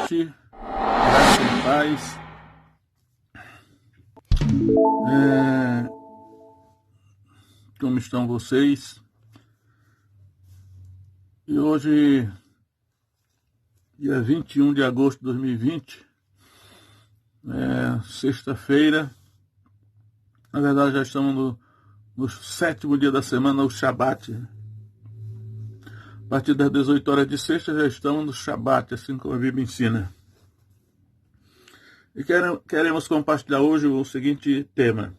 noite, graça e paz. Como estão vocês? E hoje, dia 21 de agosto de 2020, sexta-feira. Na verdade, já estamos no sétimo dia da semana, o Shabat. A partir das 18 horas de sexta já estamos no Shabat, assim como a Bíblia ensina. E queremos compartilhar hoje o seguinte tema.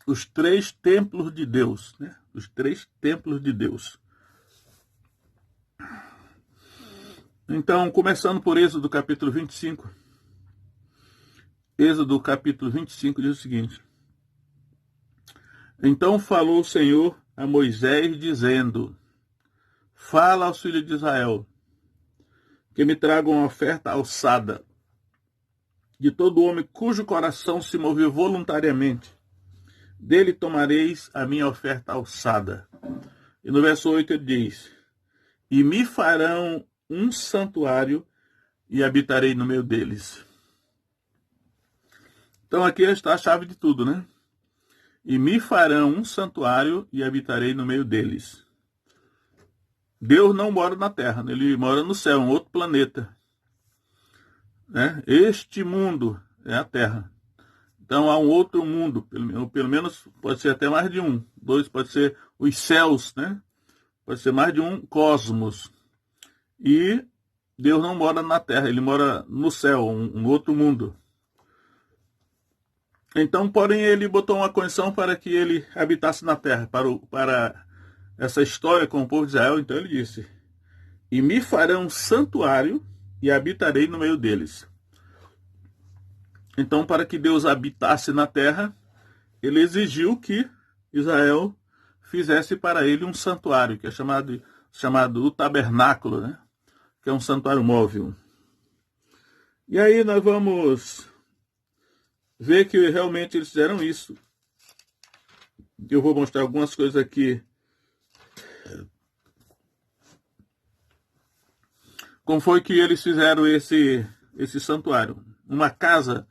Os três templos de Deus, né? Os três templos de Deus. Então, começando por Êxodo capítulo 25. Êxodo capítulo 25 diz o seguinte: Então falou o Senhor a Moisés, dizendo: Fala aos filhos de Israel, que me tragam uma oferta alçada, de todo homem cujo coração se moveu voluntariamente. Dele tomareis a minha oferta alçada. E no verso 8 ele diz: E me farão um santuário e habitarei no meio deles. Então aqui está a chave de tudo, né? E me farão um santuário e habitarei no meio deles. Deus não mora na terra, ele mora no céu, um outro planeta. Né? Este mundo é a terra. Então há um outro mundo, pelo menos pode ser até mais de um. Dois pode ser os céus, né? Pode ser mais de um cosmos. E Deus não mora na terra, ele mora no céu, um outro mundo. Então, porém, ele botou uma condição para que ele habitasse na terra, para essa história com o povo de Israel. Então ele disse: E me farão um santuário e habitarei no meio deles. Então, para que Deus habitasse na terra, ele exigiu que Israel fizesse para ele um santuário, que é chamado o tabernáculo, né? Que é um santuário móvel. E aí nós vamos ver que realmente eles fizeram isso. Eu vou mostrar algumas coisas aqui. Como foi que eles fizeram esse santuário? Uma casa,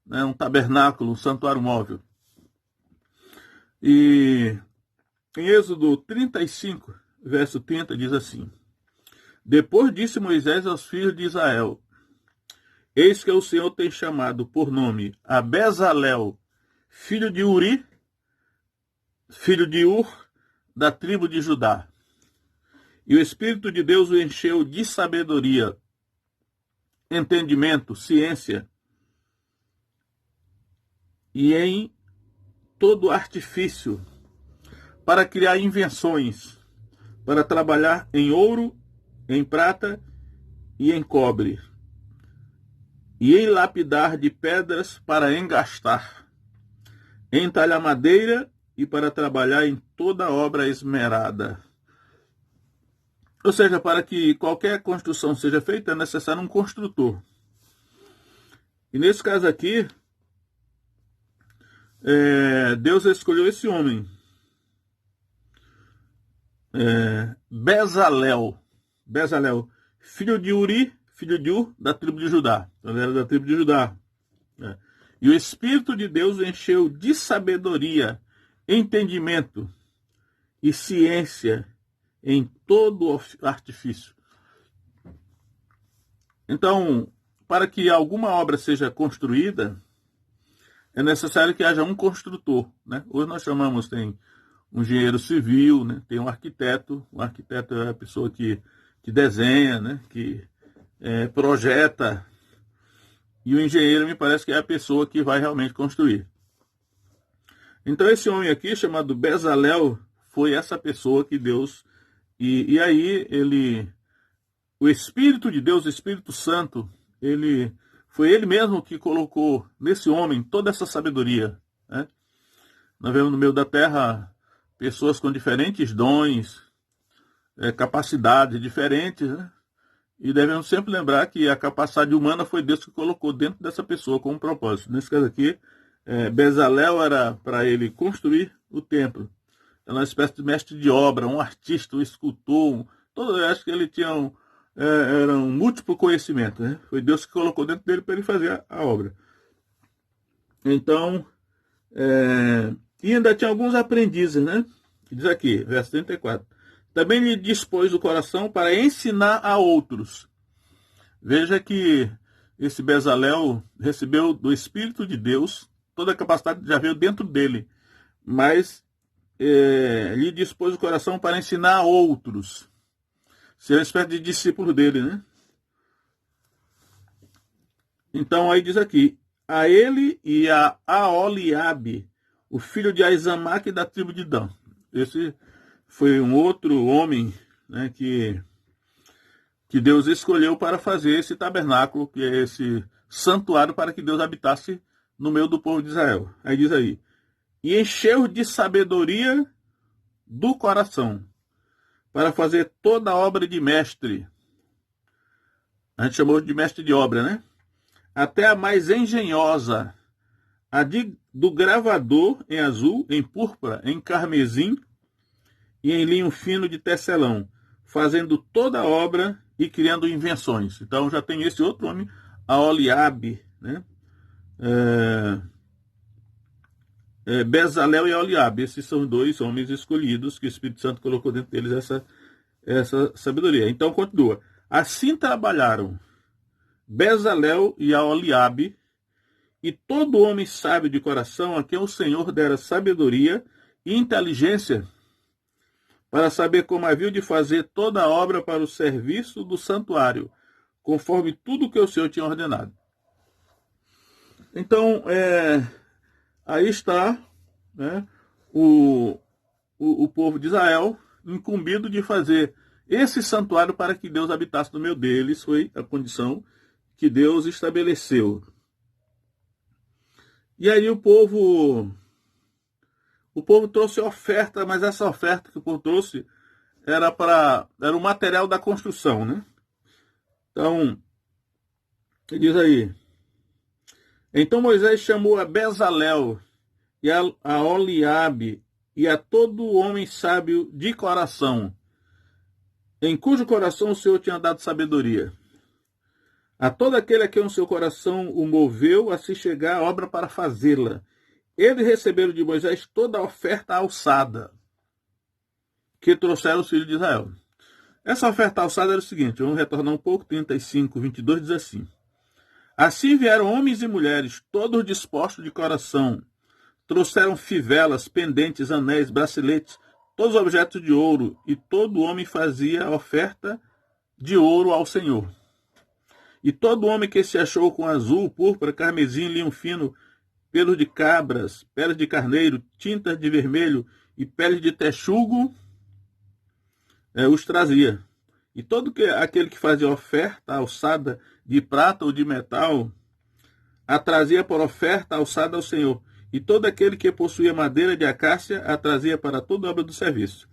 né, um tabernáculo, um santuário móvel. E em Êxodo 35, verso 30, diz assim: Depois disse Moisés aos filhos de Israel: Eis que o Senhor tem chamado por nome a Bezalel, filho de Uri, filho de Ur, da tribo de Judá. E o Espírito de Deus o encheu de sabedoria, entendimento, ciência, e em todo artifício, para criar invenções, para trabalhar em ouro, em prata e em cobre, e em lapidar de pedras para engastar, em talhar madeira e para trabalhar em toda obra esmerada. Ou seja, para que qualquer construção seja feita, é necessário um construtor. E nesse caso aqui, Deus escolheu esse homem, Bezalel, filho de Uri, filho de Ur, da tribo de Judá. Então, ele era da tribo de Judá. E o Espírito de Deus o encheu de sabedoria, entendimento e ciência em todo artifício. Então, para que alguma obra seja construída, é necessário que haja um construtor, né? Hoje nós chamamos, tem um engenheiro civil, né? Tem um arquiteto. O arquiteto é a pessoa que desenha, né? Que projeta. E o engenheiro me parece que é a pessoa que vai realmente construir. Então esse homem aqui, chamado Bezalel, foi essa pessoa que Deus... E aí o Espírito de Deus, o Espírito Santo, foi ele mesmo que colocou nesse homem toda essa sabedoria. Né? Nós vemos no meio da terra pessoas com diferentes dons, capacidades diferentes, né? E devemos sempre lembrar que a capacidade humana foi Deus que colocou dentro dessa pessoa com um propósito. Nesse caso aqui, Bezalel era para ele construir o templo. Era uma espécie de mestre de obra, um artista, um escultor. Eu acho que ele tinha era um múltiplo conhecimento, né? Foi Deus que colocou dentro dele para ele fazer a obra. Então, e ainda tinha alguns aprendizes, né? Diz aqui, verso 34. Também lhe dispôs o coração para ensinar a outros. Veja que esse Bezalel recebeu do Espírito de Deus, toda a capacidade já veio dentro dele, mas lhe dispôs o coração para ensinar a outros. Ser uma espécie de discípulo dele, né? Então aí diz aqui, a ele e a Aholiabe, o filho de Aizamaque da tribo de Dan. Esse foi um outro homem, né, que Deus escolheu para fazer esse tabernáculo, que é esse santuário para que Deus habitasse no meio do povo de Israel. Aí diz aí, e encheu de sabedoria do coração, para fazer toda a obra de mestre. A gente chamou de mestre de obra, né? Até a mais engenhosa, a do gravador em azul, em púrpura, em carmesim e em linho fino de tecelão, fazendo toda a obra e criando invenções. Então já tem esse outro homem, Aholiabe, né? Bezalel e Aholiabe, esses são dois homens escolhidos que o Espírito Santo colocou dentro deles essa sabedoria. Então continua. Assim trabalharam Bezalel e Aholiabe, e todo homem sábio de coração, a quem o Senhor dera sabedoria e inteligência, para saber como havia de fazer toda a obra para o serviço do santuário, conforme tudo que o Senhor tinha ordenado. Então, aí está, né, o povo de Israel incumbido de fazer esse santuário para que Deus habitasse no meio deles. Foi a condição que Deus estabeleceu. E aí o povo trouxe oferta, mas essa oferta que o povo trouxe era o material da construção, né? Então, ele diz aí, então Moisés chamou a Bezalel e a Aholiabe e a todo homem sábio de coração, em cujo coração o Senhor tinha dado sabedoria. A todo aquele a quem o seu coração o moveu a se chegar à obra para fazê-la. Eles receberam de Moisés toda a oferta alçada que trouxeram os filhos de Israel. Essa oferta alçada era o seguinte, vamos retornar um pouco, 35, 22, diz assim. Assim vieram homens e mulheres, todos dispostos de coração, trouxeram fivelas, pendentes, anéis, braceletes, todos os objetos de ouro, e todo homem fazia oferta de ouro ao Senhor. E todo homem que se achou com azul, púrpura, carmesim, linho fino, pelos de cabras, peles de carneiro, tintas de vermelho e peles de texugo, os trazia. E todo aquele que fazia oferta alçada de prata ou de metal, a trazia por oferta alçada ao Senhor. E todo aquele que possuía madeira de acácia, a trazia para toda obra do serviço.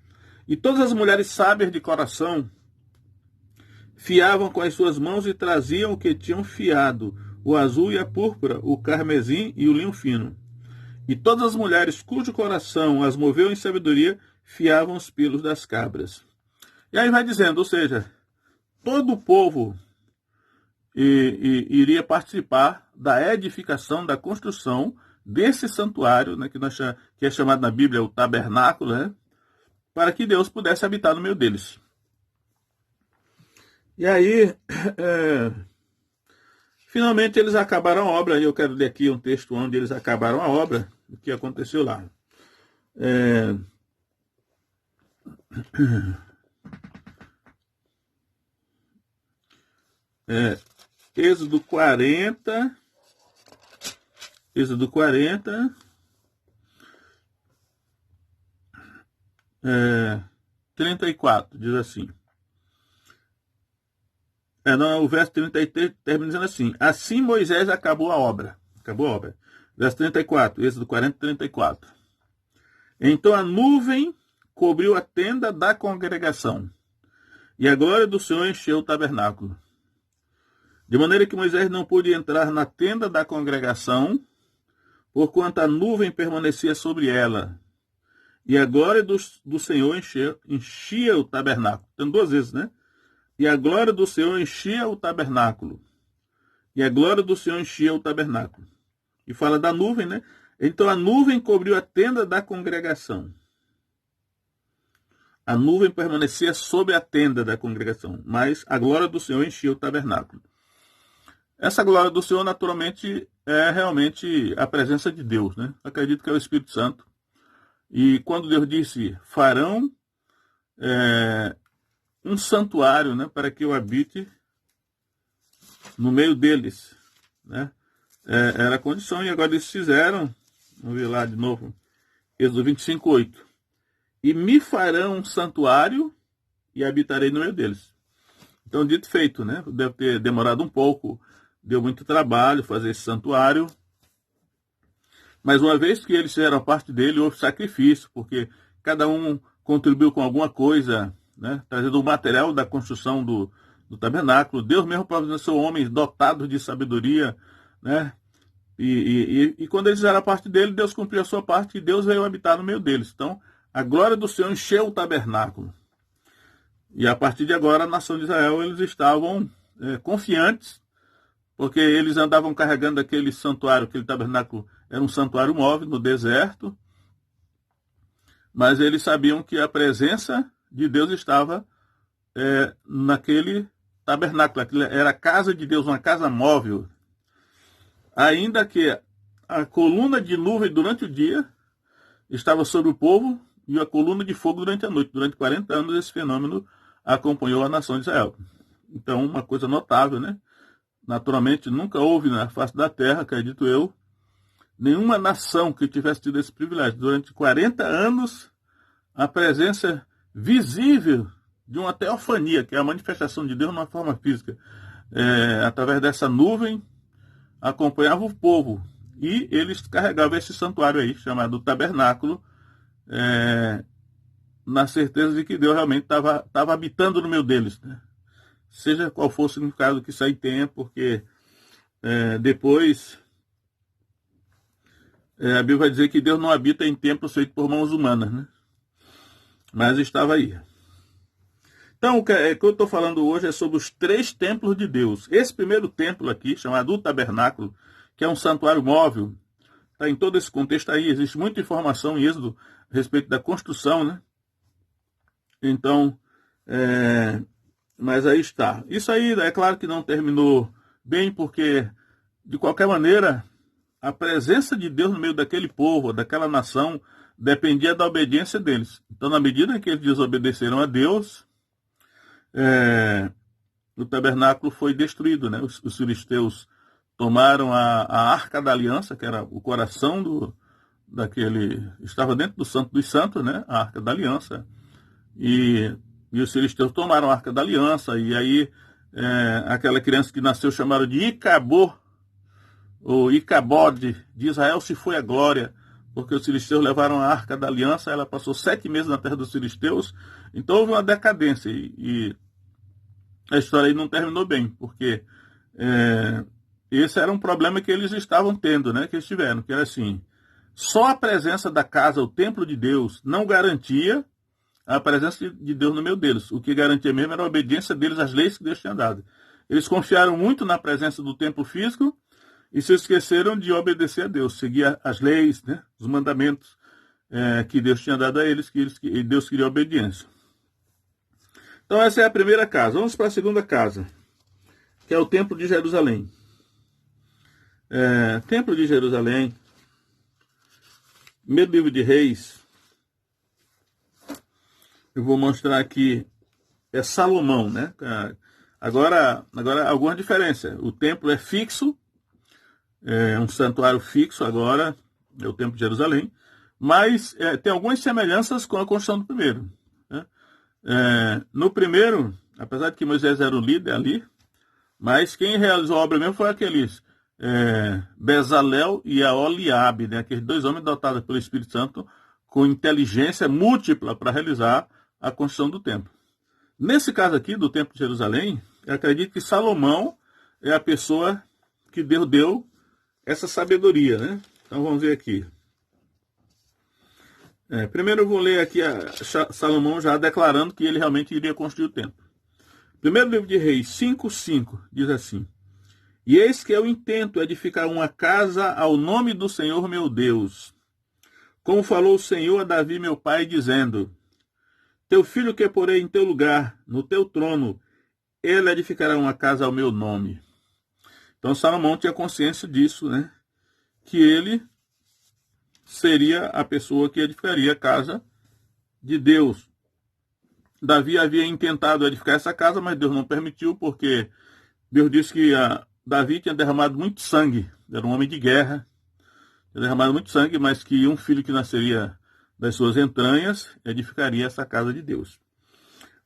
E todas as mulheres sábias de coração fiavam com as suas mãos e traziam o que tinham fiado, o azul e a púrpura, o carmesim e o linho fino. E todas as mulheres cujo coração as moveu em sabedoria, fiavam os pelos das cabras. E aí vai dizendo, ou seja, todo o povo iria participar da edificação, da construção desse santuário, né, que é chamado na Bíblia o tabernáculo, né, para que Deus pudesse habitar no meio deles. E aí, finalmente eles acabaram a obra. Eu quero ler aqui um texto onde eles acabaram a obra, o que aconteceu lá. Êxodo 40, 34, diz assim. O verso 33 termina dizendo assim: assim Moisés acabou a obra. Verso 34, Êxodo 40, 34. Então a nuvem cobriu a tenda da congregação, e a glória do Senhor encheu o tabernáculo. De maneira que Moisés não pôde entrar na tenda da congregação, porquanto a nuvem permanecia sobre ela. E a glória do Senhor enchia o tabernáculo. Então, duas vezes, né? e a glória do Senhor enchia o tabernáculo. E a glória do Senhor enchia o tabernáculo. E fala da nuvem, né? Então a nuvem cobriu a tenda da congregação. A nuvem permanecia sobre a tenda da congregação, mas a glória do Senhor enchia o tabernáculo. Essa glória do Senhor, naturalmente, é realmente a presença de Deus, né? Acredito que é o Espírito Santo. E quando Deus disse, farão um santuário, né, para que eu habite no meio deles, né? Era a condição, e agora eles fizeram, vamos ver lá de novo, Êxodo 25:8. E me farão um santuário e habitarei no meio deles. Então, dito e feito, né? Deve ter demorado um pouco, deu muito trabalho fazer esse santuário. Mas uma vez que eles fizeram parte dele, houve sacrifício, porque cada um contribuiu com alguma coisa, né? Trazendo o material da construção do tabernáculo. Deus mesmo providenciou homens dotados de sabedoria, né? E quando eles fizeram a parte dele, Deus cumpriu a sua parte e Deus veio habitar no meio deles. Então, a glória do Senhor encheu o tabernáculo. E a partir de agora, a nação de Israel, eles estavam confiantes, porque eles andavam carregando aquele santuário, aquele tabernáculo, era um santuário móvel no deserto, mas eles sabiam que a presença de Deus estava naquele tabernáculo. Era a casa de Deus, uma casa móvel. Ainda que a coluna de nuvem durante o dia estava sobre o povo e a coluna de fogo durante a noite. Durante 40 anos esse fenômeno acompanhou a nação de Israel. Então, uma coisa notável, né? Naturalmente, nunca houve na face da terra, acredito eu, nenhuma nação que tivesse tido esse privilégio. Durante 40 anos, a presença visível de uma teofania, que é a manifestação de Deus numa forma física, através dessa nuvem, acompanhava o povo. E eles carregavam esse santuário aí, chamado tabernáculo, na certeza de que Deus realmente estava habitando no meio deles, né? Seja qual for o significado que isso aí tenha, porque depois a Bíblia vai dizer que Deus não habita em templos feitos por mãos humanas, né? Mas estava aí. Então, o que eu estou falando hoje é sobre os 3 templos de Deus. Esse primeiro templo aqui, chamado o tabernáculo, que é um santuário móvel, está em todo esse contexto aí. Existe muita informação em Êxodo a respeito da construção, né? Então, mas aí está. Isso aí é claro que não terminou bem, porque, de qualquer maneira, a presença de Deus no meio daquele povo, daquela nação, dependia da obediência deles. Então, na medida em que eles desobedeceram a Deus, o tabernáculo foi destruído, né? Os filisteus tomaram a Arca da Aliança, que era o coração daquele... Estava dentro do Santo dos Santos, né? A Arca da Aliança. E os filisteus tomaram a Arca da Aliança, e aí aquela criança que nasceu chamaram de Icabô, ou Icabode, de Israel se foi a glória, porque os filisteus levaram a Arca da Aliança, ela passou 7 meses na terra dos filisteus, então houve uma decadência, e a história aí não terminou bem, porque esse era um problema que eles estavam tendo, né, que eles tiveram, que era assim, só a presença da casa, o templo de Deus, não garantia a presença de Deus no meio deles. O que garantia mesmo era a obediência deles às leis que Deus tinha dado. Eles confiaram muito na presença do templo físico e se esqueceram de obedecer a Deus, seguir as leis, né, os mandamentos que Deus tinha dado a eles, e Deus queria obediência. Então essa é a primeira casa. Vamos para a segunda casa, que é o Templo de Jerusalém. Templo de Jerusalém, primeiro livro de Reis, eu vou mostrar aqui, é Salomão, né? Agora alguma diferença. O templo é fixo, é um santuário fixo agora, é o Templo de Jerusalém, mas tem algumas semelhanças com a construção do primeiro, né? No primeiro, apesar de que Moisés era o líder ali, mas quem realizou a obra mesmo foi aqueles Bezalel e Aholiabe, né? Aqueles 2 homens dotados pelo Espírito Santo com inteligência múltipla para realizar a construção do templo. Nesse caso aqui, do Templo de Jerusalém, eu acredito que Salomão é a pessoa que Deus deu essa sabedoria, né? Então vamos ver aqui. Primeiro eu vou ler aqui Salomão já declarando que ele realmente iria construir o templo. Primeiro livro de Reis 5:5 diz assim: E eis que eu intento edificar uma casa ao nome do Senhor meu Deus, como falou o Senhor a Davi meu pai, dizendo: Teu filho que porei em teu lugar, no teu trono, ele edificará uma casa ao meu nome. Então Salomão tinha consciência disso, né? Que ele seria a pessoa que edificaria a casa de Deus. Davi havia intentado edificar essa casa, mas Deus não permitiu, porque Deus disse que Davi tinha derramado muito sangue, era um homem de guerra, tinha derramado muito sangue, mas que um filho que nasceria das suas entranhas edificaria essa casa de Deus.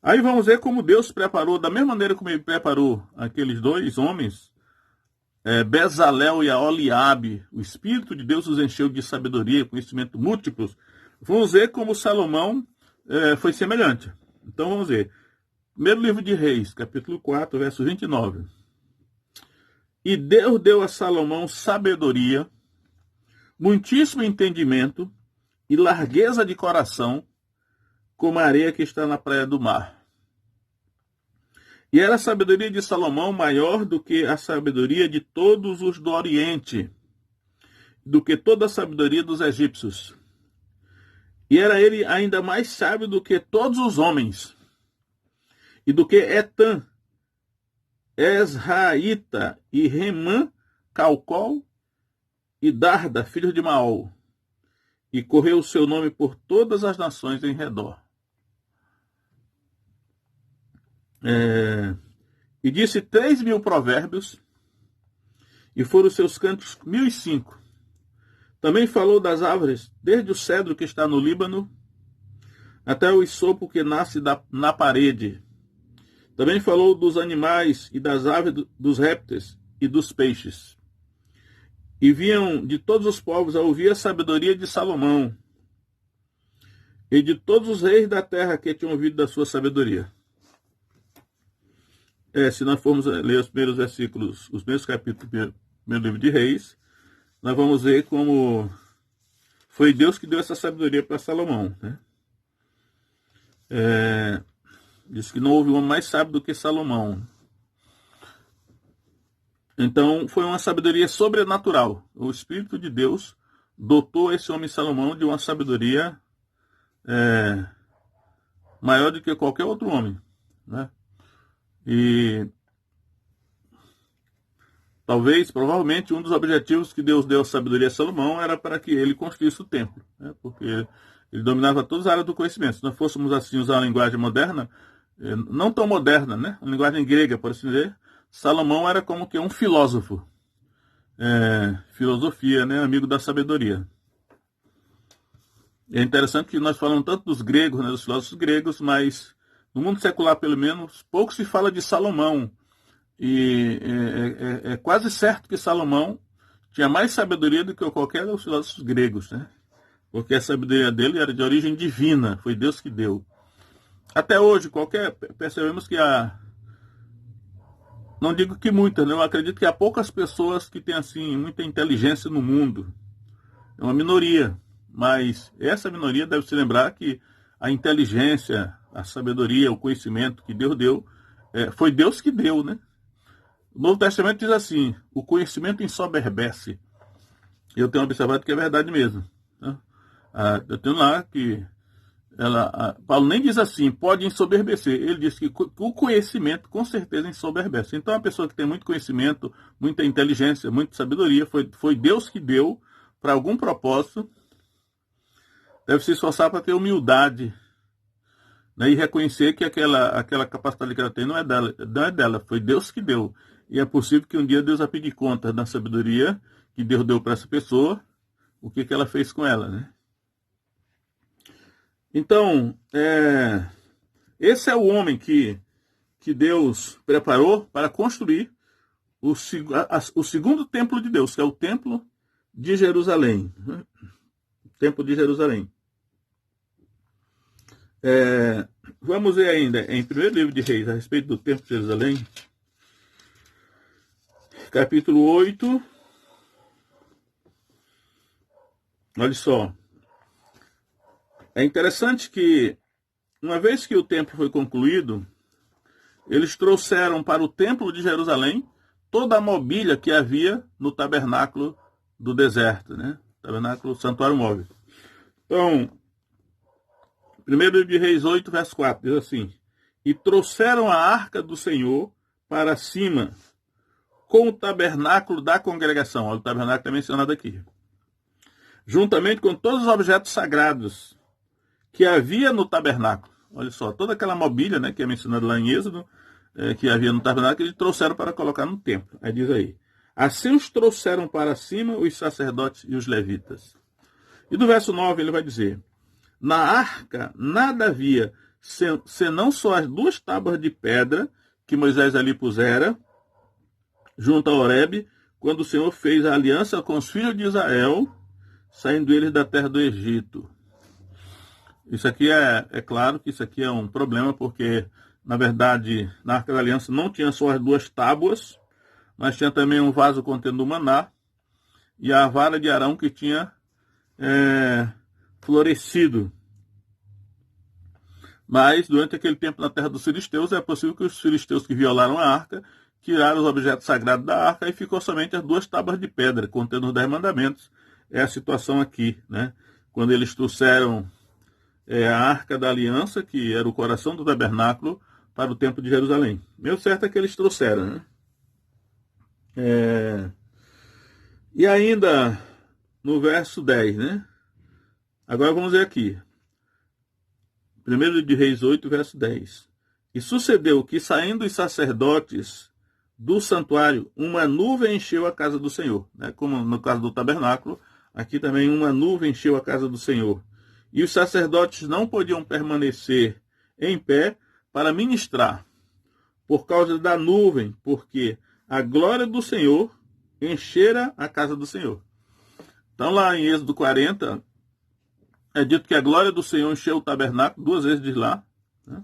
Aí vamos ver como Deus preparou, da mesma maneira como ele preparou aqueles dois homens, Bezalel e Aholiabe, o Espírito de Deus os encheu de sabedoria, conhecimento múltiplos. Vamos ver como Salomão foi semelhante. Então vamos ver. Primeiro livro de Reis, capítulo 4, verso 29. E Deus deu a Salomão sabedoria, muitíssimo entendimento e largueza de coração, como a areia que está na praia do mar. E era a sabedoria de Salomão maior do que a sabedoria de todos os do Oriente, do que toda a sabedoria dos egípcios. E era ele ainda mais sábio do que todos os homens, e do que Etã, Esraíta e Remã, Calcol e Darda, filhos de Maol. E correu o seu nome por todas as nações em redor. E disse 3.000 provérbios, e foram os seus cantos 1.005. Também falou das árvores, desde o cedro que está no Líbano, até o isopo que nasce na parede. Também falou dos animais e das aves, dos répteis e dos peixes. E vinham de todos os povos a ouvir a sabedoria de Salomão, e de todos os reis da terra que tinham ouvido da sua sabedoria. Se nós formos ler os primeiros versículos, os primeiros capítulos do primeiro livro de Reis, nós vamos ver como foi Deus que deu essa sabedoria para Salomão, né? Diz que não houve um homem mais sábio do que Salomão. Então, foi uma sabedoria sobrenatural. O Espírito de Deus dotou esse homem Salomão de uma sabedoria maior do que qualquer outro homem, né? E provavelmente, um dos objetivos que Deus deu à sabedoria a Salomão era para que ele construísse o templo, né? Porque ele dominava todas as áreas do conhecimento. Se nós fôssemos assim usar a linguagem moderna, não tão moderna, né? A linguagem grega, por assim dizer, Salomão era como que um filósofo. Filosofia, né? Amigo da sabedoria. É interessante que nós falamos tanto dos gregos, né? Dos filósofos gregos, mas no mundo secular, pelo menos, pouco se fala de Salomão. E é quase certo que Salomão tinha mais sabedoria do que qualquer dos filósofos gregos, né? Porque a sabedoria dele era de origem divina, foi Deus que deu. Até hoje, percebemos que não digo que muitas, né? Eu acredito que há poucas pessoas que têm assim muita inteligência no mundo. É uma minoria, mas essa minoria deve se lembrar que a inteligência, a sabedoria, o conhecimento que Deus deu, foi Deus que deu, né? O Novo Testamento diz assim: o conhecimento ensoberbece. Eu tenho observado que é verdade mesmo, né? Eu tenho lá que Paulo nem diz assim, pode ensoberbecer. Ele diz que o conhecimento com certeza ensoberbece. Então, a pessoa que tem muito conhecimento, muita inteligência, muita sabedoria, foi Deus que deu para algum propósito. Deve se esforçar para ter humildade, né, e reconhecer que aquela capacidade que ela tem não é dela, foi Deus que deu. E é possível que um dia Deus vai pedir conta da sabedoria que Deus deu para essa pessoa, o que ela fez com ela, né? Então, esse é o homem que Deus preparou para construir o segundo templo de Deus, que é o templo de Jerusalém. O templo de Jerusalém. Vamos ver ainda em primeiro livro de Reis, a respeito do templo de Jerusalém, capítulo 8. Olha só. É interessante que, uma vez que o templo foi concluído, eles trouxeram para o templo de Jerusalém toda a mobília que havia no tabernáculo do deserto, né? Tabernáculo santuário móvel. Então, 1 de Reis 8, verso 4, diz assim: e trouxeram a arca do Senhor para cima, com o tabernáculo da congregação. Olha, o tabernáculo é mencionado aqui. Juntamente com todos os objetos sagrados que havia no tabernáculo. Olha só, toda aquela mobília, né, que é mencionada lá em Êxodo, que havia no tabernáculo, eles trouxeram para colocar no templo. Aí diz aí: assim os trouxeram para cima os sacerdotes e os levitas. E do verso 9 ele vai dizer: na arca nada havia, senão só as 2 tábuas de pedra que Moisés ali pusera, junto a Horebe, quando o Senhor fez a aliança com os filhos de Israel, saindo eles da terra do Egito. Isso aqui é claro que isso aqui é um problema, porque, na verdade, na Arca da Aliança não tinha só as 2 tábuas, mas tinha também um vaso contendo o maná e a vara de Arão que tinha florescido. Mas, durante aquele tempo na terra dos filisteus, é possível que os filisteus que violaram a arca tiraram os objetos sagrados da arca e ficou somente as 2 tábuas de pedra, contendo os 10 mandamentos. É a situação aqui, né? Quando eles trouxeram a arca da aliança, que era o coração do tabernáculo, para o templo de Jerusalém. Meu certo é que eles trouxeram, né? E ainda no verso 10, né? Agora vamos ver aqui. 1 de Reis 8, verso 10. E sucedeu que, saindo os sacerdotes do santuário, uma nuvem encheu a casa do Senhor. Né? Como no caso do tabernáculo, aqui também uma nuvem encheu a casa do Senhor. E os sacerdotes não podiam permanecer em pé para ministrar, por causa da nuvem, porque a glória do Senhor enchera a casa do Senhor. Então, lá em Êxodo 40, é dito que a glória do Senhor encheu o tabernáculo, 2 vezes diz lá. Né?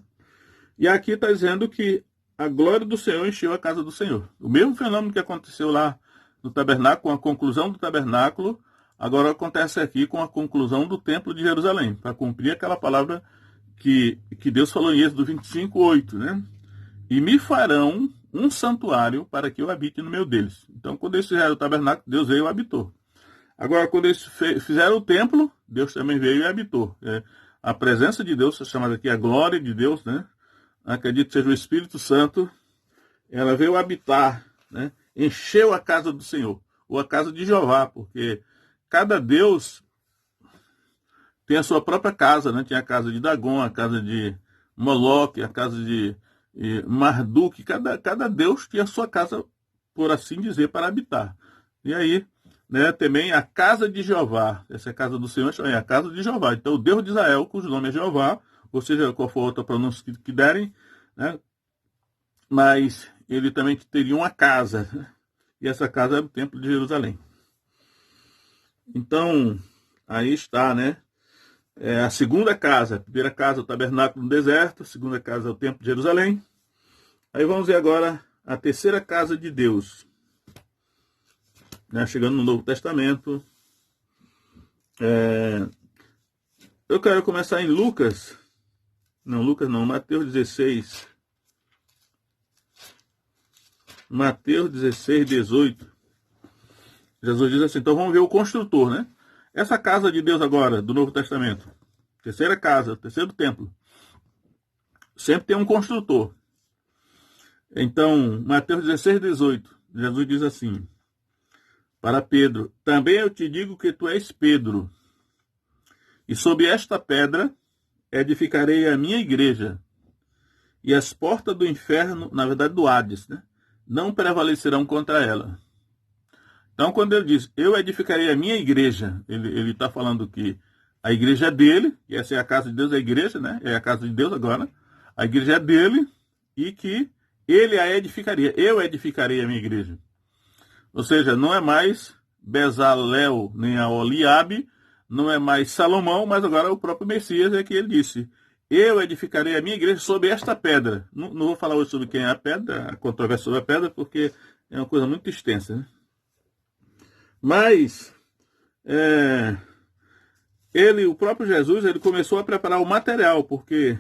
E aqui está dizendo que a glória do Senhor encheu a casa do Senhor. O mesmo fenômeno que aconteceu lá no tabernáculo, com a conclusão do tabernáculo, agora acontece aqui com a conclusão do templo de Jerusalém, para cumprir aquela palavra que Deus falou em Êxodo 25, 8, né? E me farão um santuário para que eu habite no meio deles. Então, quando eles fizeram o tabernáculo, Deus veio e habitou. Agora, quando eles fizeram o templo, Deus também veio e habitou. A presença de Deus, chamada aqui a glória de Deus, né? Acredito que seja o Espírito Santo, ela veio habitar, né? Encheu a casa do Senhor, ou a casa de Jeová, porque cada Deus tem a sua própria casa, né? Tinha a casa de Dagon, a casa de Moloque, a casa de Marduk. Cada Deus tinha a sua casa, por assim dizer, para habitar. E aí, né, também a casa de Jeová, essa é a casa do Senhor, é a casa de Jeová. Então, o Deus de Israel, cujo nome é Jeová, ou seja, qual for a outra pronúncia que derem, né? Mas ele também teria uma casa, né? E essa casa era o templo de Jerusalém. Então, aí está, né? A segunda casa, a primeira casa é o tabernáculo no deserto, a segunda casa é o templo de Jerusalém. Aí vamos ver agora a terceira casa de Deus. Né? Chegando no Novo Testamento. Eu quero começar em Lucas. Lucas não, Mateus 16. Mateus 16, 18. Jesus diz assim, então vamos ver o construtor, né? Essa casa de Deus agora, do Novo Testamento, terceira casa, terceiro templo, sempre tem um construtor. Então, Mateus 16, 18, Jesus diz assim, para Pedro, também eu te digo que tu és Pedro, e sob esta pedra edificarei a minha igreja, e as portas do inferno, na verdade do Hades, né, não prevalecerão contra ela. Então, quando ele diz, eu edificarei a minha igreja, ele está falando que a igreja é dele, e essa é a casa de Deus, a igreja, né? É a casa de Deus agora. A igreja é dele e que ele a edificaria. Eu edificarei a minha igreja. Ou seja, não é mais Bezalel nem a Oliabe, não é mais Salomão, mas agora o próprio Messias é que ele disse, eu edificarei a minha igreja sobre esta pedra. Não vou falar hoje sobre quem é a pedra, a controvérsia sobre a pedra, porque é uma coisa muito extensa, né? Mas o próprio Jesus, ele começou a preparar o material, porque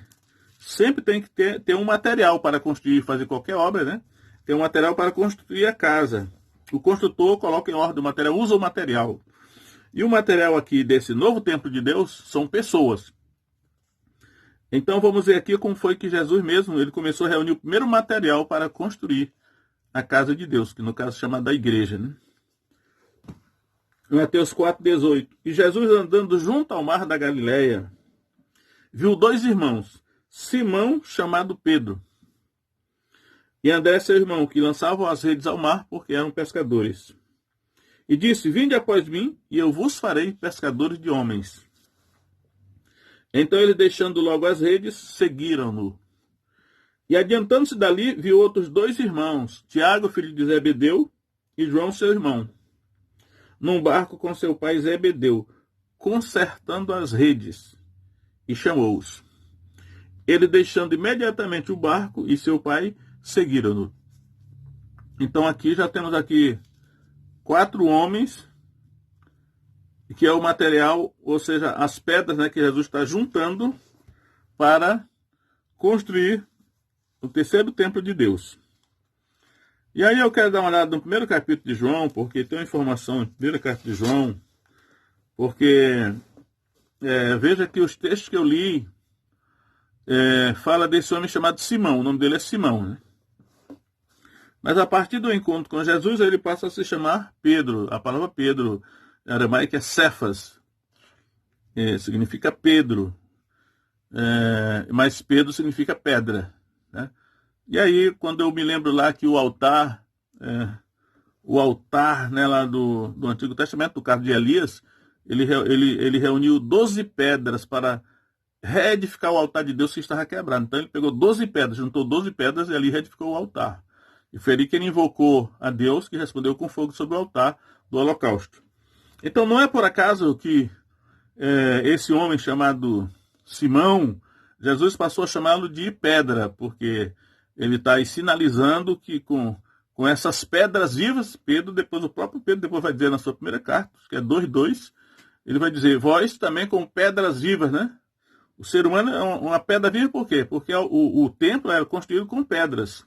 sempre tem que ter um material para construir, fazer qualquer obra, né? Tem um material para construir a casa. O construtor coloca em ordem o material, usa o material. E o material aqui desse novo templo de Deus são pessoas. Então vamos ver aqui como foi que Jesus mesmo, ele começou a reunir o primeiro material para construir a casa de Deus, que no caso é chamada da igreja, né? Mateus 4,18. E Jesus, andando junto ao mar da Galileia, viu dois irmãos, Simão, chamado Pedro, e André, seu irmão, que lançavam as redes ao mar, porque eram pescadores. E disse, vinde após mim, e eu vos farei pescadores de homens. Então ele, deixando logo as redes, seguiram-no. E adiantando-se dali, viu outros dois irmãos, Tiago, filho de Zebedeu, e João, seu irmão, num barco com seu pai Zebedeu, consertando as redes, e chamou-os. Ele, deixando imediatamente o barco e seu pai, seguiram-no. Então aqui já temos aqui 4 homens, que é o material, ou seja, as pedras, né, que Jesus está juntando para construir o terceiro templo de Deus. E aí eu quero dar uma olhada no primeiro capítulo de João, porque tem uma informação no primeiro capítulo de João, porque veja que os textos que eu li fala desse homem chamado Simão, o nome dele é Simão, né? Mas a partir do encontro com Jesus, ele passa a se chamar Pedro. A palavra Pedro, em aramaico, é Cefas, significa Pedro, mas Pedro significa pedra, né? E aí, quando eu me lembro lá que o altar, né, lá do Antigo Testamento, do caso de Elias, ele reuniu 12 pedras para reedificar o altar de Deus que estava quebrado. Então ele pegou 12 pedras, juntou 12 pedras e ali reedificou o altar. E foi ali que ele invocou a Deus, que respondeu com fogo sobre o altar do holocausto. Então não é por acaso que esse homem chamado Simão, Jesus passou a chamá-lo de pedra, porque ele está aí sinalizando que com essas pedras vivas, o próprio Pedro depois vai dizer na sua primeira carta, que é 2:2, ele vai dizer, vós também com pedras vivas, né? O ser humano é uma pedra viva por quê? Porque o templo era construído com pedras.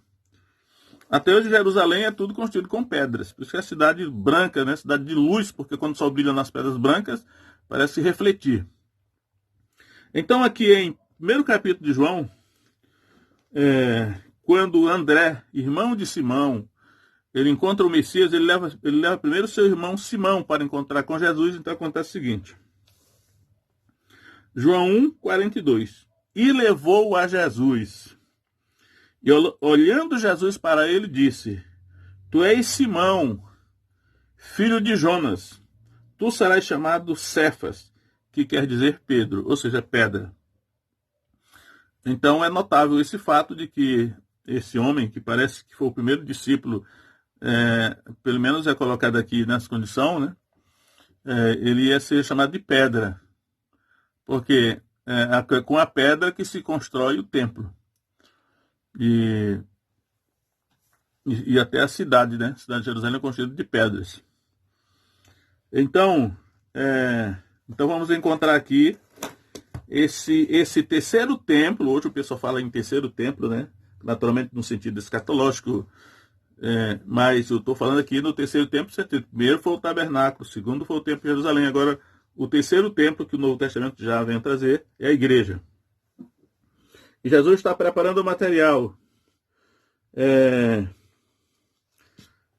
Até hoje Jerusalém é tudo construído com pedras. Por isso que é a cidade branca, né? Cidade de luz, porque quando o sol brilha nas pedras brancas, parece se refletir. Então aqui em primeiro capítulo de João, quando André, irmão de Simão, ele encontra o Messias, ele leva primeiro seu irmão Simão para encontrar com Jesus. Então acontece o seguinte. João 1:42. E levou a Jesus. E olhando Jesus para ele, disse, tu és Simão, filho de Jonas. Tu serás chamado Cefas, que quer dizer Pedro, ou seja, pedra. Então é notável esse fato de que esse homem, que parece que foi o primeiro discípulo, pelo menos é colocado aqui nessa condição, né? Ele ia ser chamado de pedra, porque é com a pedra que se constrói o templo. E até a cidade, né? A cidade de Jerusalém é construída de pedras. Então vamos encontrar aqui esse terceiro templo. Hoje o pessoal fala em terceiro templo, né? Naturalmente no sentido escatológico, mas eu estou falando aqui no terceiro templo. Primeiro foi o tabernáculo, segundo foi o templo de Jerusalém. Agora, o terceiro templo que o Novo Testamento já vem trazer é a igreja. E Jesus está preparando o material.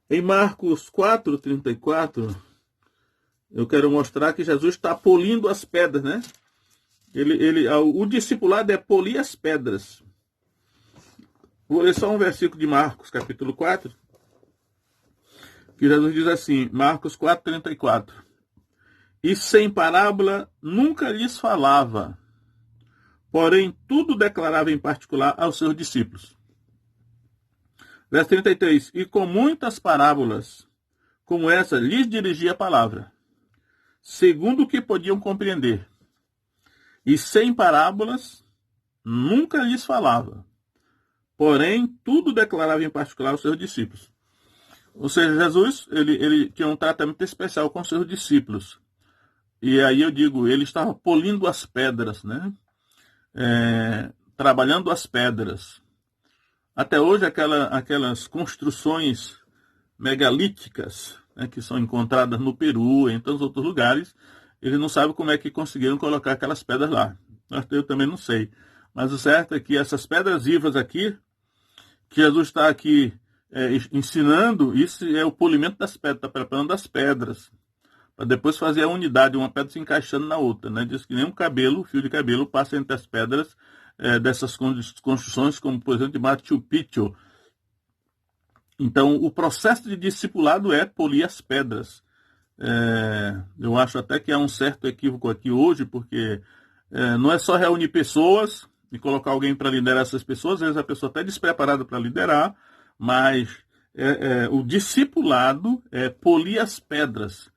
Em Marcos 4:34, eu quero mostrar que Jesus está polindo as pedras, né? O discipulado é polir as pedras. Vou ler só um versículo de Marcos, capítulo 4, que Jesus diz assim, Marcos 4:34. E sem parábola nunca lhes falava, porém tudo declarava em particular aos seus discípulos. Verso 33. E com muitas parábolas, como essa, lhes dirigia a palavra, segundo o que podiam compreender. E sem parábolas nunca lhes falava, porém tudo declarava em particular aos seus discípulos. Ou seja, Jesus ele tinha um tratamento especial com seus discípulos. E aí eu digo, ele estava polindo as pedras, né? trabalhando as pedras. Até hoje, aquelas construções megalíticas, né, que são encontradas no Peru, em tantos outros lugares, eles não sabem como é que conseguiram colocar aquelas pedras lá. Eu também não sei. Mas o certo é que essas pedras vivas aqui, que Jesus está aqui ensinando, isso é o polimento das pedras, está preparando as pedras, para depois fazer a unidade, uma pedra se encaixando na outra. Né? Diz que nem um fio de cabelo, passa entre as pedras dessas construções, como por exemplo de Machu Picchu. Então, o processo de discipulado é polir as pedras. Eu acho até que há um certo equívoco aqui hoje, porque não é só reunir pessoas e colocar alguém para liderar essas pessoas, às vezes a pessoa está despreparada para liderar, mas o discipulado é polir as pedras,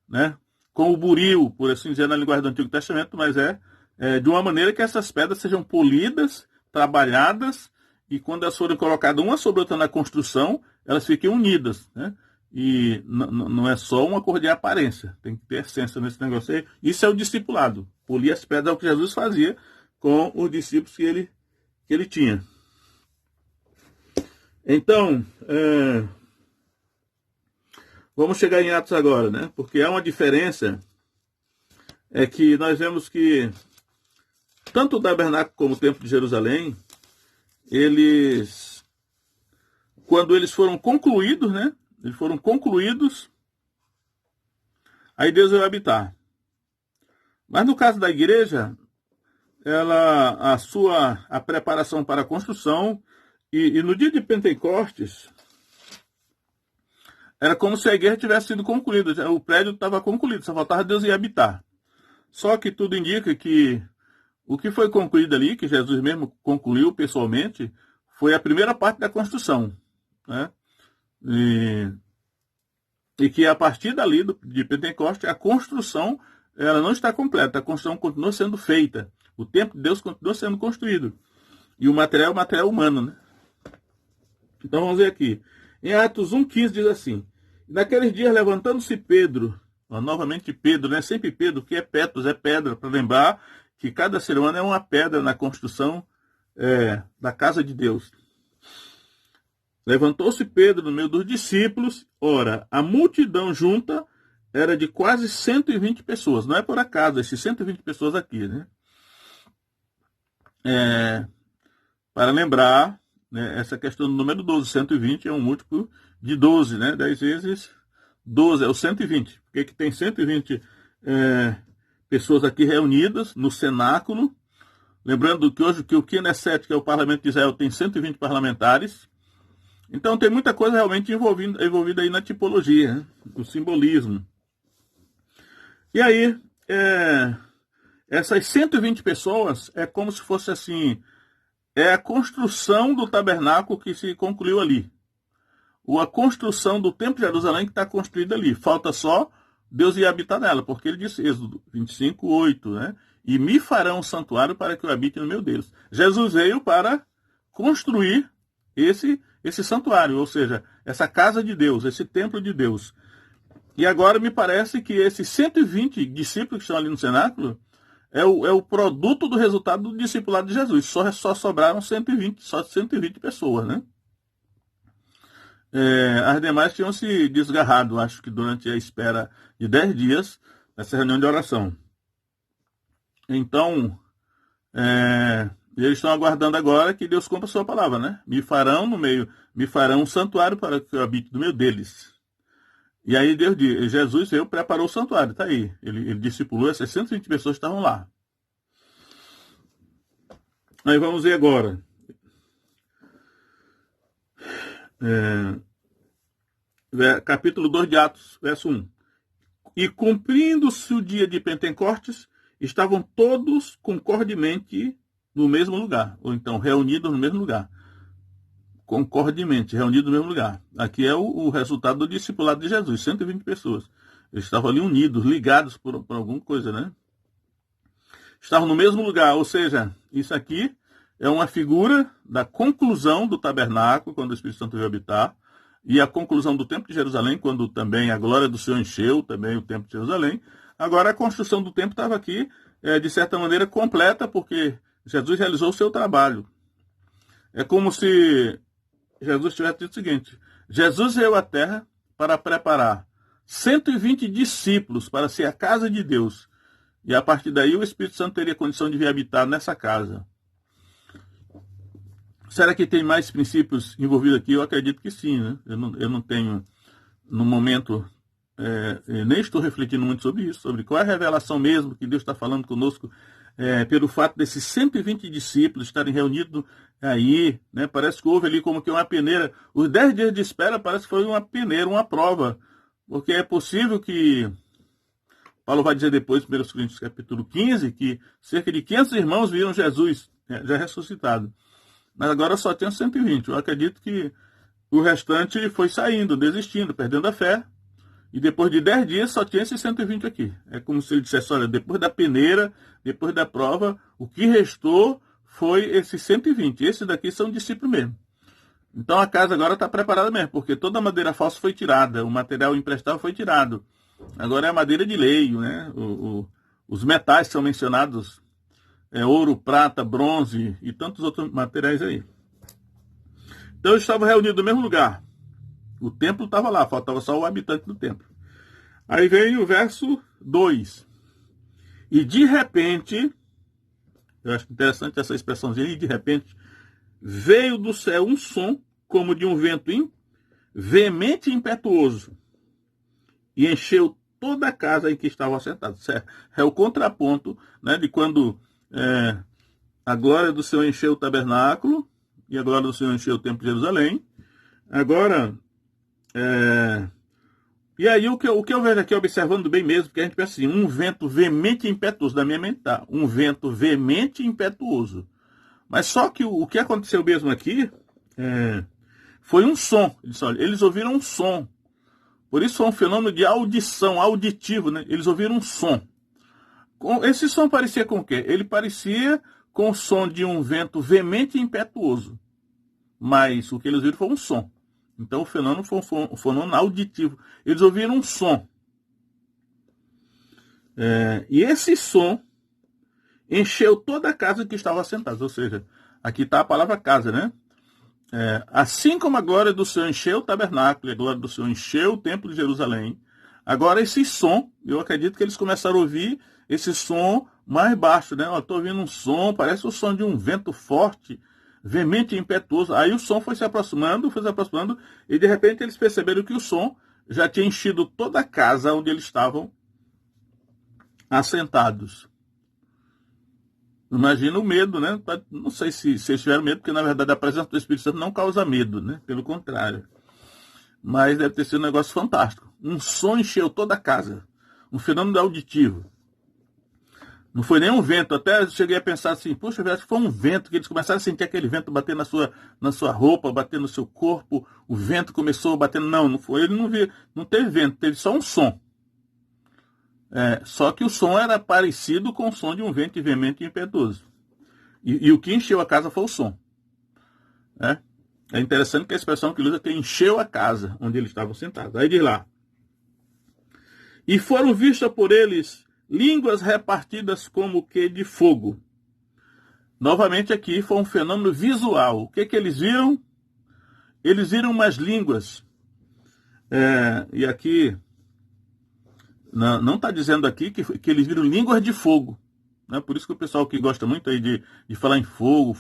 né? Com o buril, por assim dizer, na linguagem do Antigo Testamento, mas de uma maneira que essas pedras sejam polidas, trabalhadas, e quando elas forem colocadas uma sobre a outra na construção, elas fiquem unidas, né? E não é só uma cor de aparência, tem que ter essência nesse negócio aí. Isso é o discipulado. Polir as pedras é o que Jesus fazia com os discípulos que ele tinha. Então, vamos chegar em Atos agora, né? Porque há uma diferença, é que nós vemos que tanto o tabernáculo como o templo de Jerusalém, quando eles foram concluídos, né? Eles foram concluídos, aí Deus veio habitar. Mas no caso da igreja, a preparação para a construção, e no dia de Pentecostes, era como se a igreja tivesse sido concluída, o prédio estava concluído, só faltava Deus ir habitar. Só que tudo indica que o que foi concluído ali, que Jesus mesmo concluiu pessoalmente, foi a primeira parte da construção, né? E que a partir dali, de Pentecostes, a construção ela não está completa, a construção continua sendo feita, o templo de Deus continua sendo construído, e o material é o material humano, né? Então vamos ver aqui, em Atos 1,15 diz assim: naqueles dias, levantando-se Pedro, novamente Pedro, né? Sempre Pedro, que é Petros, é pedra, para lembrar que cada ser humano é uma pedra na construção da casa de Deus. Levantou-se Pedro no meio dos discípulos. Ora, a multidão junta era de quase 120 pessoas. Não é por acaso esses 120 pessoas aqui, né? Para lembrar, né, essa questão do número 12, 120 é um múltiplo de 12, né? 10 vezes 12 é o 120. Porque que tem 120 pessoas aqui reunidas no cenáculo. Lembrando que hoje que o Knesset, que é o parlamento de Israel, tem 120 parlamentares. Então tem muita coisa realmente envolvida aí na tipologia, né? O simbolismo. E aí, essas 120 pessoas é como se fosse assim, a construção do tabernáculo que se concluiu ali. Ou a construção do templo de Jerusalém que está construída ali. Falta só Deus ir habitar nela, porque ele disse, Êxodo 25:8, né? E me farão um santuário para que eu habite no meu Deus. Jesus veio para construir esse santuário, ou seja, essa casa de Deus, esse templo de Deus. E agora me parece que esses 120 discípulos que estão ali no cenáculo é o produto do resultado do discipulado de Jesus. Só sobraram 120 pessoas, né? As demais tinham se desgarrado, acho que durante a espera de 10 dias, nessa reunião de oração. Então, eles estão aguardando agora que Deus cumpra a sua palavra, né? Me farão um santuário para que eu habite no meio deles. E aí Jesus veio, preparou o santuário, tá aí. Ele discipulou essas 120 pessoas que estavam lá. Aí vamos ver agora. Capítulo 2 de Atos, verso 1. E cumprindo-se o dia de Pentecostes, estavam todos concordemente no mesmo lugar, ou então reunidos no mesmo lugar. Concordemente, reunidos no mesmo lugar. Aqui é o resultado do discipulado de Jesus, 120 pessoas. Eles estavam ali unidos, ligados por alguma coisa, né? Estavam no mesmo lugar, ou seja, isso aqui é uma figura da conclusão do tabernáculo, quando o Espírito Santo veio habitar, e a conclusão do templo de Jerusalém, quando também a glória do Senhor encheu também o templo de Jerusalém. Agora a construção do templo estava aqui, de certa maneira, completa, porque Jesus realizou o seu trabalho. É como se Jesus tivesse dito o seguinte: Jesus veio à terra para preparar 120 discípulos para ser a casa de Deus. E a partir daí o Espírito Santo teria condição de vir habitar nessa casa. Será que tem mais princípios envolvidos aqui? Eu acredito que sim, né? Eu não tenho, no momento, nem estou refletindo muito sobre isso, sobre qual é a revelação mesmo que Deus está falando conosco, pelo fato desses 120 discípulos estarem reunidos aí, né? Parece que houve ali como que uma peneira. Os 10 dias de espera parece que foi uma peneira, uma prova, porque é possível que Paulo vai dizer depois, em 1 Coríntios capítulo 15, que cerca de 500 irmãos viram Jesus já ressuscitado. Mas agora só tem 120. Eu acredito que o restante foi saindo, desistindo, perdendo a fé. E depois de 10 dias só tinha esses 120 aqui. É como se ele dissesse, olha, depois da peneira, depois da prova, o que restou foi esses 120. Esses daqui são discípulos mesmo. Então a casa agora está preparada mesmo, porque toda a madeira falsa foi tirada, o material emprestado foi tirado. Agora é a madeira de leio, né? Os metais que são mencionados, ouro, prata, bronze e tantos outros materiais aí. Então eles estavam reunidos no mesmo lugar. O templo estava lá, faltava só o habitante do templo. Aí vem o verso 2. E de repente, eu acho interessante essa expressãozinha, e de repente, veio do céu um som como de um vento veemente e impetuoso, e encheu toda a casa em que estavam assentados. É o contraponto, né, de quando a glória do Senhor encheu o tabernáculo, e a glória do Senhor encheu o templo de Jerusalém. Agora, e aí o que eu vejo aqui, observando bem mesmo, porque a gente pensa assim, um vento veemente e impetuoso, da minha mente tá, um vento veemente e impetuoso. Mas só que o que aconteceu mesmo aqui foi um som. Eles ouviram um som. Por isso foi um fenômeno de audição, auditivo, né? Eles ouviram um som. Esse som parecia com o quê? Ele parecia com o som de um vento veemente e impetuoso. Mas o que eles ouviram foi um som. Então o fenômeno foi um fenômeno auditivo. Eles ouviram um som. E esse som encheu toda a casa que estava assentada. Ou seja, aqui está a palavra casa, né? Assim como a glória do Senhor encheu o tabernáculo, e a glória do Senhor encheu o templo de Jerusalém, agora esse som, eu acredito que eles começaram a ouvir esse som mais baixo, né? Estou ouvindo um som, parece o som de um vento forte, veemente e impetuoso. Aí o som foi se aproximando, e de repente eles perceberam que o som já tinha enchido toda a casa onde eles estavam assentados. Imagina o medo, né? Não sei se eles tiveram medo, porque na verdade a presença do Espírito Santo não causa medo, né? Pelo contrário. Mas deve ter sido um negócio fantástico. Um som encheu toda a casa. Um fenômeno auditivo. Não foi nem um vento. Até cheguei a pensar assim, puxa, acho que foi um vento, que eles começaram a sentir aquele vento bater na sua roupa, bater no seu corpo. O vento começou a bater. Não foi. Ele não teve vento, teve só um som. Só que o som era parecido com o som de um vento veemente e impetuoso. E o que encheu a casa foi o som. É interessante que a expressão que ele usa é que encheu a casa onde eles estavam sentados. Aí diz lá. E foram vistas por eles línguas repartidas como que de fogo. Novamente aqui foi um fenômeno visual. O que eles viram? Eles viram umas línguas. E aqui... Não está dizendo aqui que eles viram línguas de fogo. Né? Por isso que o pessoal que gosta muito aí de falar em fogo,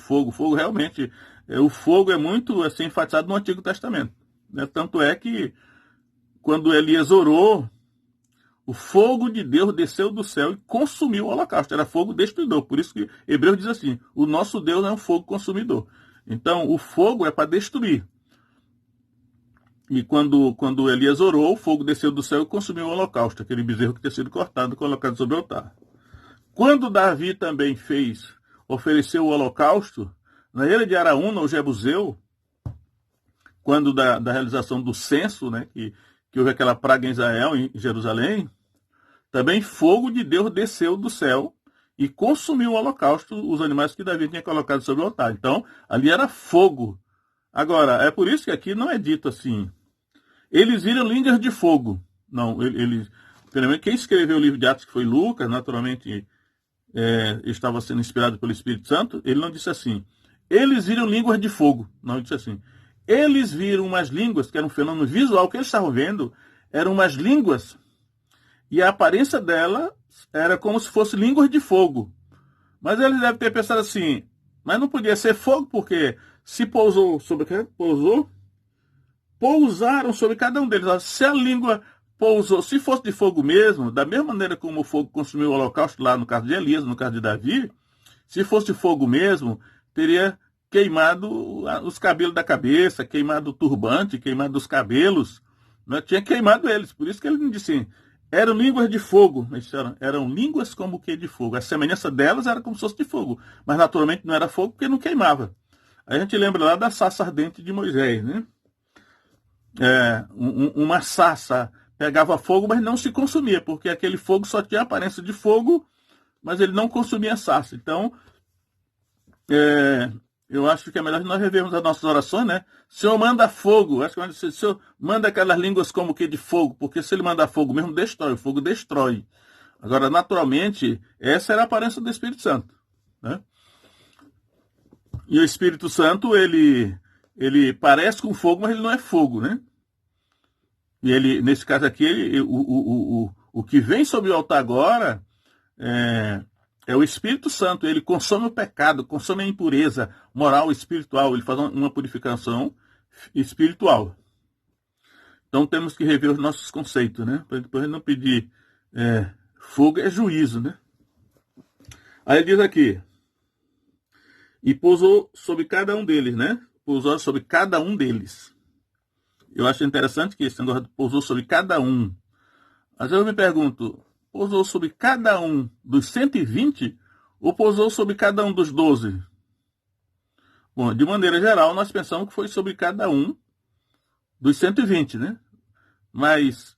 realmente, o fogo é muito assim, enfatizado no Antigo Testamento. Né? Tanto é que, quando Elias orou, o fogo de Deus desceu do céu e consumiu o holocausto. Era fogo destruidor. Por isso que Hebreus diz assim, o nosso Deus é um fogo consumidor. Então, o fogo é para destruir. E quando Elias orou, o fogo desceu do céu e consumiu o holocausto, aquele bezerro que tinha sido cortado e colocado sobre o altar. Quando Davi também ofereceu o holocausto, na ilha de Araúna, o Jebuseu, quando da realização do censo, né, que houve aquela praga em Israel, em Jerusalém, também fogo de Deus desceu do céu e consumiu o holocausto, os animais que Davi tinha colocado sobre o altar. Então, ali era fogo. Agora, é por isso que aqui não é dito assim... Eles viram línguas de fogo. Não, pelo menos quem escreveu o livro de Atos, que foi Lucas, naturalmente estava sendo inspirado pelo Espírito Santo, ele não disse assim, eles viram línguas de fogo. Não, ele disse assim, eles viram umas línguas, que era um fenômeno visual, que eles estavam vendo, eram umas línguas, e a aparência dela era como se fosse línguas de fogo. Mas eles devem ter pensado assim, mas não podia ser fogo, porque se pousaram sobre cada um deles. Se a língua pousou, se fosse de fogo mesmo, da mesma maneira como o fogo consumiu o holocausto lá no caso de Elias, no caso de Davi, se fosse de fogo mesmo, teria queimado os cabelos da cabeça, queimado o turbante, queimado os cabelos, né? Tinha queimado eles. Por isso que ele não disse assim, eram línguas de fogo, eram línguas como que de fogo. A semelhança delas era como se fosse de fogo, mas naturalmente não era fogo porque não queimava. A gente lembra lá da sarça ardente de Moisés, né? Uma sarça pegava fogo, mas não se consumia, porque aquele fogo só tinha aparência de fogo, mas ele não consumia a sarça. Então, eu acho que é melhor nós revermos as nossas orações, né? O Senhor manda fogo, acho que o Senhor manda aquelas línguas como que de fogo, porque se ele mandar fogo mesmo, destrói, o fogo destrói. Agora, naturalmente, essa era a aparência do Espírito Santo, né? E o Espírito Santo, ele parece com fogo, mas ele não é fogo, né? E ele, nesse caso aqui, o que vem sobre o altar agora é o Espírito Santo. Ele consome o pecado, consome a impureza moral e espiritual. Ele faz uma purificação espiritual. Então temos que rever os nossos conceitos, né? Para depois não pedir fogo é juízo, né? Aí ele diz aqui, e pousou sobre cada um deles, né? Pousou sobre cada um deles. Eu acho interessante que esse negócio pousou sobre cada um. Às vezes eu me pergunto, pousou sobre cada um dos 120 ou pousou sobre cada um dos 12? Bom, de maneira geral, nós pensamos que foi sobre cada um dos 120, né? Mas,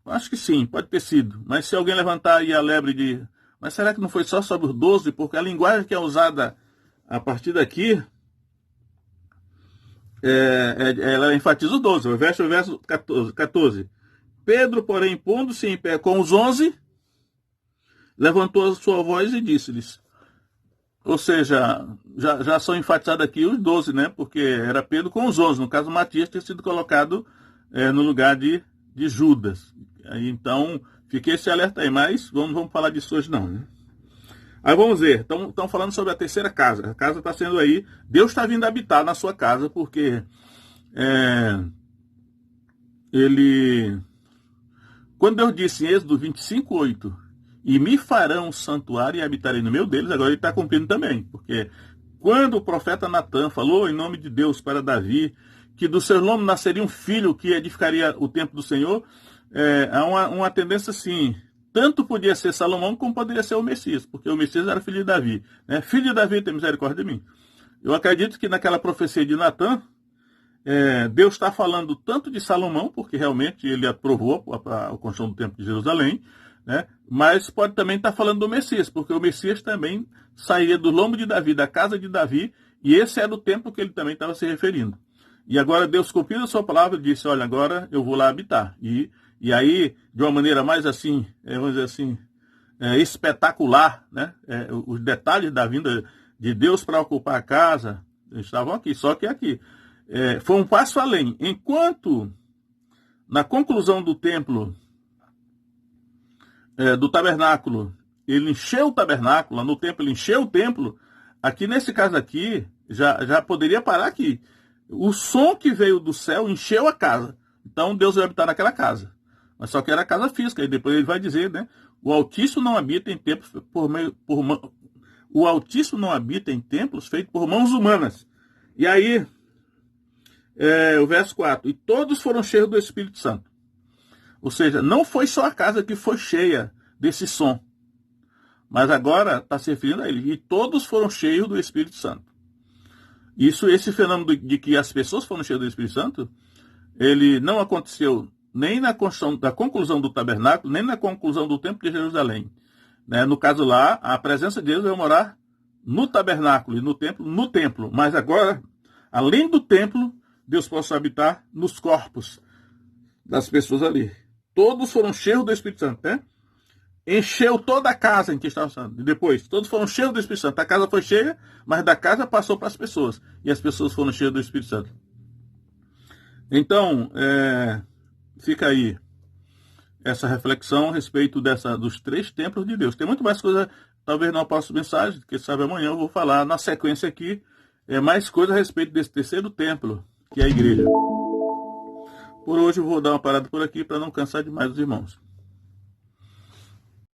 acho que sim, pode ter sido. Mas se alguém levantar aí a lebre de... Mas será que não foi só sobre os 12? Porque a linguagem que é usada a partir daqui... ela enfatiza o 12, o verso 14. Pedro, porém, pondo-se em pé com os 11, levantou a sua voz e disse-lhes. Ou seja, já são enfatizados aqui os 12, né? Porque era Pedro com os 11. No caso, Matias tinha sido colocado no lugar de Judas. Aí, então, fiquei esse alerta aí, mas vamos falar disso hoje não, né? Aí vamos ver, estão falando sobre a terceira casa. A casa está sendo aí, Deus está vindo habitar na sua casa, porque quando Deus disse em Êxodo 25:8, e me farão um santuário e habitarei no meio deles, agora ele está cumprindo também, porque quando o profeta Natan falou em nome de Deus para Davi, que do seu nome nasceria um filho que edificaria o templo do Senhor, há uma tendência assim, tanto podia ser Salomão como poderia ser o Messias, porque o Messias era filho de Davi, né? Filho de Davi, tem misericórdia de mim. Eu acredito que naquela profecia de Natan, Deus está falando tanto de Salomão, porque realmente ele aprovou a construção do templo de Jerusalém, né? Mas pode também estar falando do Messias, porque o Messias também sairia do lombo de Davi, da casa de Davi, e esse era o templo que ele também estava se referindo. E agora Deus, cumprindo a sua palavra, disse, olha, agora eu vou lá habitar. E aí, de uma maneira mais assim, vamos dizer assim, espetacular, né? Os detalhes da vinda de Deus para ocupar a casa estavam aqui, só que aqui. Foi um passo além. Enquanto, na conclusão do templo, do tabernáculo, ele encheu o tabernáculo, lá no templo ele encheu o templo, aqui nesse caso aqui, já poderia parar aqui. O som que veio do céu encheu a casa. Então Deus vai habitar naquela casa. Mas só que era casa física, e depois ele vai dizer, né? O Altíssimo não habita em templos o Altíssimo não habita em templos feitos por mãos humanas. E aí, o verso 4, e todos foram cheios do Espírito Santo. Ou seja, não foi só a casa que foi cheia desse som, mas agora está se referindo a ele. E todos foram cheios do Espírito Santo. Esse fenômeno de que as pessoas foram cheias do Espírito Santo, ele não aconteceu nem na conclusão do tabernáculo, nem na conclusão do templo de Jerusalém. Né? No caso lá, a presença de Deus vai morar no tabernáculo e no templo. Mas agora, além do templo, Deus possa habitar nos corpos das pessoas ali. Todos foram cheios do Espírito Santo, né? encheu toda a casa em que estava sendo. E depois, todos foram cheios do Espírito Santo. A casa foi cheia, mas da casa passou para as pessoas. E as pessoas foram cheias do Espírito Santo. Então, fica aí essa reflexão a respeito dos 3 templos de Deus. Tem muito mais coisa, talvez não possa mensagem, que sabe amanhã eu vou falar na sequência aqui, mais coisa a respeito desse 3º templo, que é a igreja. Por hoje eu vou dar uma parada por aqui para não cansar demais os irmãos.